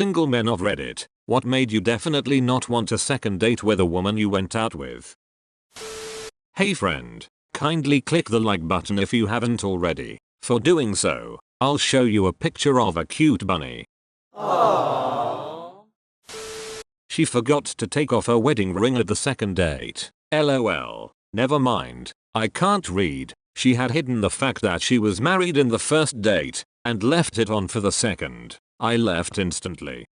single men of Reddit, what made you definitely not want a second date with a woman you went out with? Hey friend, kindly click the like button if you haven't already. For doing so, I'll show you a picture of a cute bunny. Aww. She forgot to take off her wedding ring at the second date. LOL. Never mind, I can't read. She had hidden the fact that she was married in the first date and left it on for the second. I left instantly.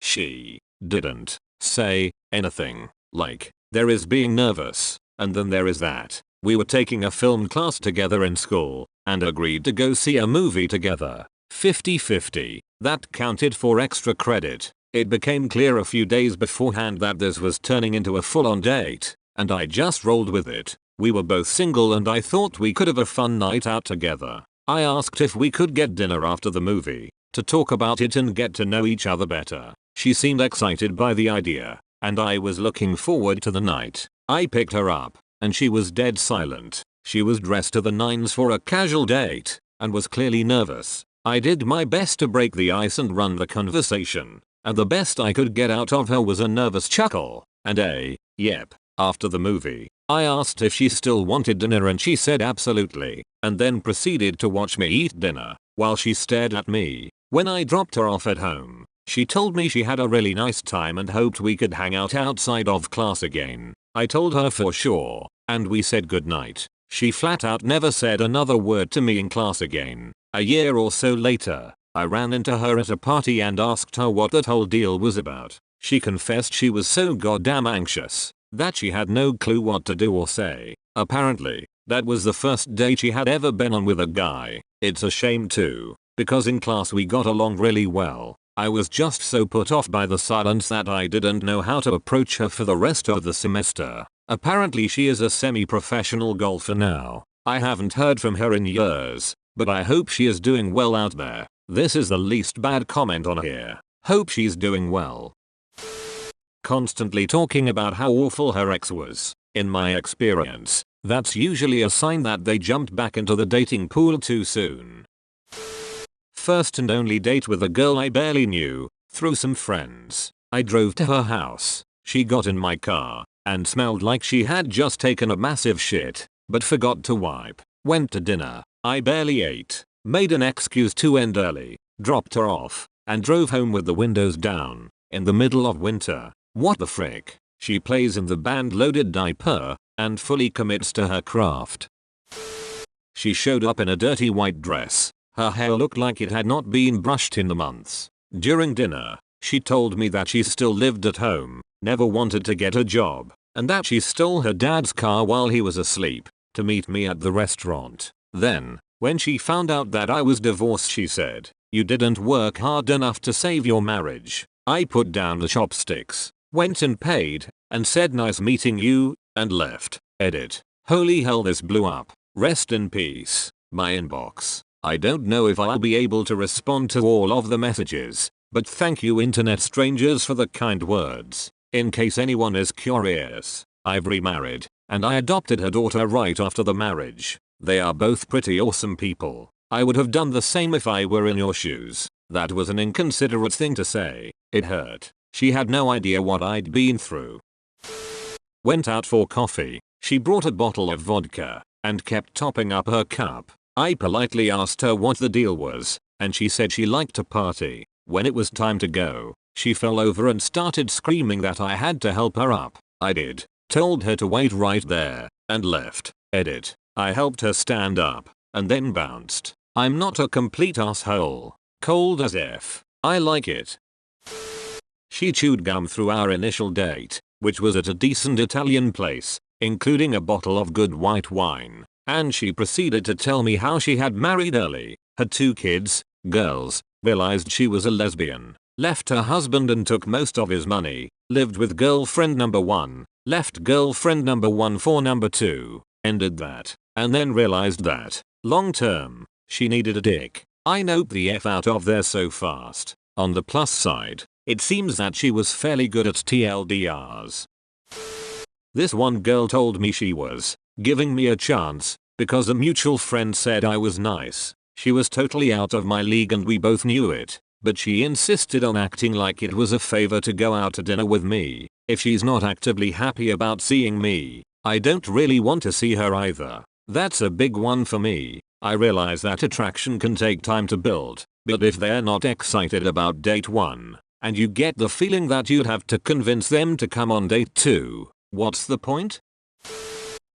She didn't say anything. Like, there is being nervous, and then there is that. We were taking a film class together in school and agreed to go see a movie together. 50-50. That counted for extra credit. It became clear a few days beforehand that this was turning into a full-on date, and I just rolled with it. We were both single and I thought we could have a fun night out together. I asked if we could get dinner after the movie to talk about it and get to know each other better. She seemed excited by the idea, and I was looking forward to the night. I picked her up, and she was dead silent. She was dressed to the nines for a casual date, and was clearly nervous. I did my best to break the ice and run the conversation, and the best I could get out of her was a nervous chuckle, and a, yep. After the movie, I asked if she still wanted dinner and she said absolutely, and then proceeded to watch me eat dinner, while she stared at me. When I dropped her off at home, she told me she had a really nice time and hoped we could hang out outside of class again. I told her for sure, and we said goodnight. She flat out never said another word to me in class again. A year or so later, I ran into her at a party and asked her what that whole deal was about. She confessed she was so goddamn anxious that she had no clue what to do or say. Apparently, that was the first date she had ever been on with a guy. It's a shame too, because in class we got along really well. I was just so put off by the silence that I didn't know how to approach her for the rest of the semester. Apparently she is a semi-professional golfer now. I haven't heard from her in years, but I hope she is doing well out there. This is the least bad comment on here. Hope she's doing well. Constantly talking about how awful her ex was. In my experience, that's usually a sign that they jumped back into the dating pool too soon. First and only date with a girl I barely knew, through some friends. I drove to her house. She got in my car and smelled like she had just taken a massive shit, but forgot to wipe. Went to dinner. I barely ate. Made an excuse to end early. Dropped her off and drove home with the windows down in the middle of winter. What the frick? She plays in the band Loaded Diaper and fully commits to her craft. She showed up in a dirty white dress. Her hair looked like it had not been brushed in the months. During dinner, she told me that she still lived at home, never wanted to get a job, and that she stole her dad's car while he was asleep to meet me at the restaurant. Then, when she found out that I was divorced, she said, "You didn't work hard enough to save your marriage." I put down the chopsticks, went and paid, and said nice meeting you, and left. Edit. Holy hell, this blew up. Rest in peace. My inbox. I don't know if I'll be able to respond to all of the messages, but thank you internet strangers for the kind words. In case anyone is curious, I've remarried, and I adopted her daughter right after the marriage. They are both pretty awesome people. I would have done the same if I were in your shoes. That was an inconsiderate thing to say. It hurt. She had no idea what I'd been through. Went out for coffee. She brought a bottle of vodka and kept topping up her cup. I politely asked her what the deal was, and she said she liked to party. When it was time to go, she fell over and started screaming that I had to help her up. I did. Told her to wait right there, and left. Edit. I helped her stand up, and then bounced. I'm not a complete asshole. Cold as F. I like it. She chewed gum through our initial date, which was at a decent Italian place, including a bottle of good white wine, and she proceeded to tell me how she had married early, had 2 kids, girls, realized she was a lesbian, left her husband and took most of his money, lived with girlfriend number 1, left girlfriend number 1 for number 2, ended that, and then realized that, long term, she needed a dick. I noped the F out of there so fast. On the plus side, it seems that she was fairly good at TLDRs. This one girl told me she was giving me a chance because a mutual friend said I was nice. She was totally out of my league and we both knew it. but she insisted on acting like it was a favor to go out to dinner with me. If she's not actively happy about seeing me, I don't really want to see her either. That's a big one for me. I realize that attraction can take time to build, but if they're not excited about date 1, and you get the feeling that you'd have to convince them to come on date 2, what's the point?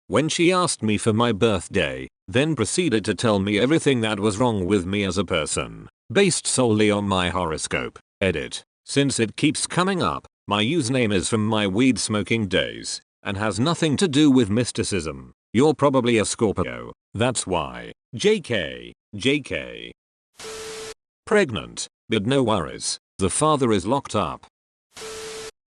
When she asked me for my birthday, then proceeded to tell me everything that was wrong with me as a person, based solely on my horoscope. Edit. Since it keeps coming up, my username is from my weed smoking days, and has nothing to do with mysticism. You're probably a Scorpio, that's why. JK. JK. Pregnant, but no worries, the father is locked up.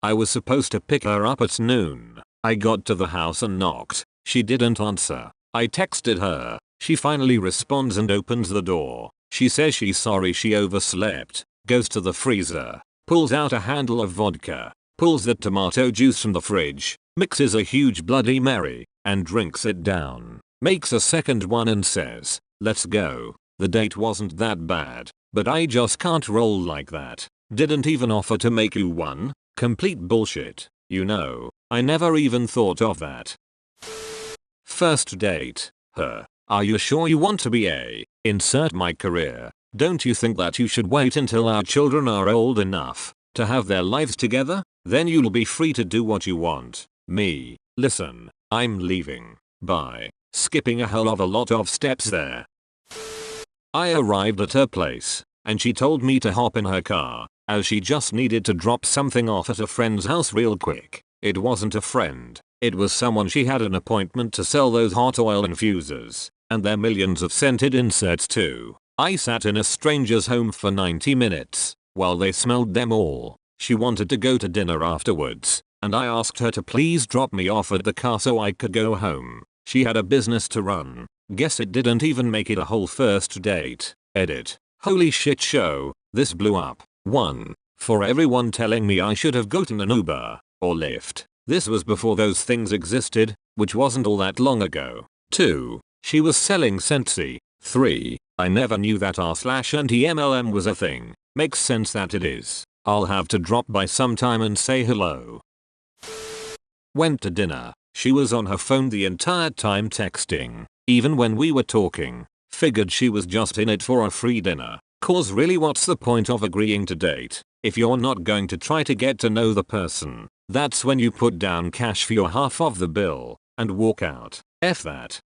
I was supposed to pick her up at noon. I got to the house and knocked. She didn't answer. I texted her. She finally responds and opens the door. She says she's sorry she overslept, goes to the freezer, pulls out a handle of vodka, pulls the tomato juice from the fridge, mixes a huge Bloody Mary, and drinks it down, makes a second one and says, "Let's go." The date wasn't that bad, but I just can't roll like that. Didn't even offer to make you one? Complete bullshit. You know, I never even thought of that. First date. Her. Are you sure you want to be a insert my career? Don't you think that you should wait until our children are old enough to have their lives together? Then you'll be free to do what you want. Me. Listen, I'm leaving. Bye. Skipping a hell of a lot of steps there. I arrived at her place, and she told me to hop in her car, as she just needed to drop something off at a friend's house real quick. It wasn't a friend. It was someone she had an appointment to sell those hot oil infusers, and their millions of scented inserts too. I sat in a stranger's home for 90 minutes, while they smelled them all. She wanted to go to dinner afterwards, and I asked her to please drop me off at the car so I could go home. She had a business to run. Guess it didn't even make it a whole first date. Edit. Holy shit show, this blew up. 1. For everyone telling me I should have gotten an Uber or Lyft. This was before those things existed, which wasn't all that long ago. 2. She was selling Scentsy. 3. I never knew that r/anti-MLM was a thing. Makes sense that it is. I'll have to drop by sometime and say hello. Went to dinner. She was on her phone the entire time texting, even when we were talking. Figured she was just in it for a free dinner. Cause really what's the point of agreeing to date if you're not going to try to get to know the person? That's when you put down cash for your half of the bill and walk out. F that.